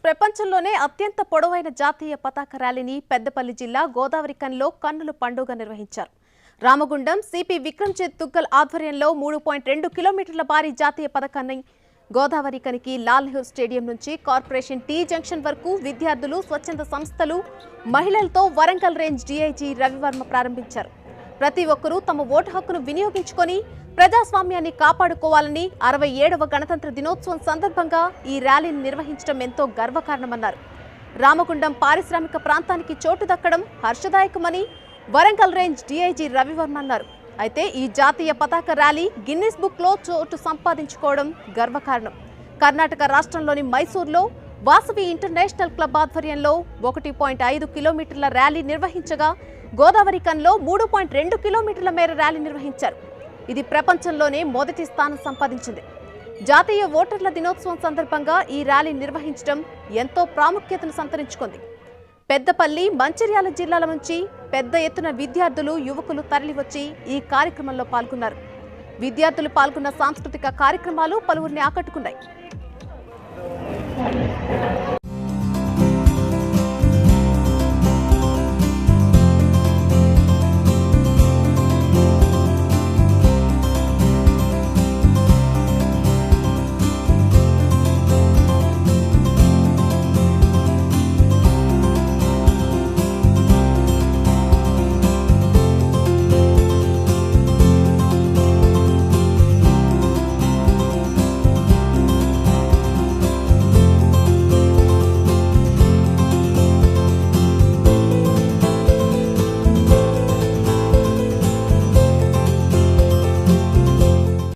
ప్రపంచంలోనే అత్యంత పొడవైన జాతీయ పతాక ర్యాలీని పెద్దపల్లి జిల్లా గోదావరికనిలో కన్నుల పండుగ నిర్వహించారు. రామగుండం సిపి విక్రమ్జిత్ తుగ్గల్ ఆధ్వర్యంలో 3.2 కిలోమీటర్ల భారీ జాతీయ పతాకాన్ని గోదావరికనికి లాల్ నెహ్రూ స్టేడియం నుంచి కార్పొరేషన్ టీ జంక్షన్ వరకు విద్యార్థులు, స్వచ్ఛంద సంస్థలు, మహిళలతో వరంగల్ రేంజ్ డీఐజీ రవివర్మ ప్రారంభించారు. ప్రతి ఒక్కరూ తమ ఓటు హక్కును వినియోగించుకొని ప్రజాస్వామ్యాన్ని కాపాడుకోవాలని 67వ గణతంత్ర దినోత్సవం సందర్భంగా ఈ ర్యాలీని నిర్వహించడం ఎంతో గర్వకారణమన్నారు. రామగుండం పారిశ్రామిక ప్రాంతానికి చోటు దక్కడం హర్షదాయకమని వరంగల్ రేంజ్ డీఐజీ రవివర్మ అన్నారు. అయితే ఈ జాతీయ పతాక ర్యాలీ గిన్నిస్ బుక్లో చోటు సంపాదించుకోవడం గర్వకారణం. కర్ణాటక రాష్ట్రంలోని మైసూర్లో వాసవి ఇంటర్నేషనల్ క్లబ్ ఆధ్వర్యంలో 1.5 కిలోమీటర్ల ర్యాలీ నిర్వహించగా గోదావరికన్లో 3.2 కిలోమీటర్ల మేర ర్యాలీ నిర్వహించారు. ఇది ప్రపంచంలోనే మొదటి స్థానం సంపాదించింది. జాతీయ ఓటర్ల దినోత్సవం సందర్భంగా ఈ ర్యాలీ నిర్వహించడం ఎంతో ప్రాముఖ్యతను సంతరించుకుంది. పెద్దపల్లి, మంచిర్యాల జిల్లాల నుంచి పెద్ద ఎత్తున విద్యార్థులు, యువకులు తరలివచ్చి ఈ కార్యక్రమంలో పాల్గొన్నారు. విద్యార్థులు పాల్గొన్న సాంస్కృతిక కార్యక్రమాలు పలువురిని ఆకట్టుకున్నాయి.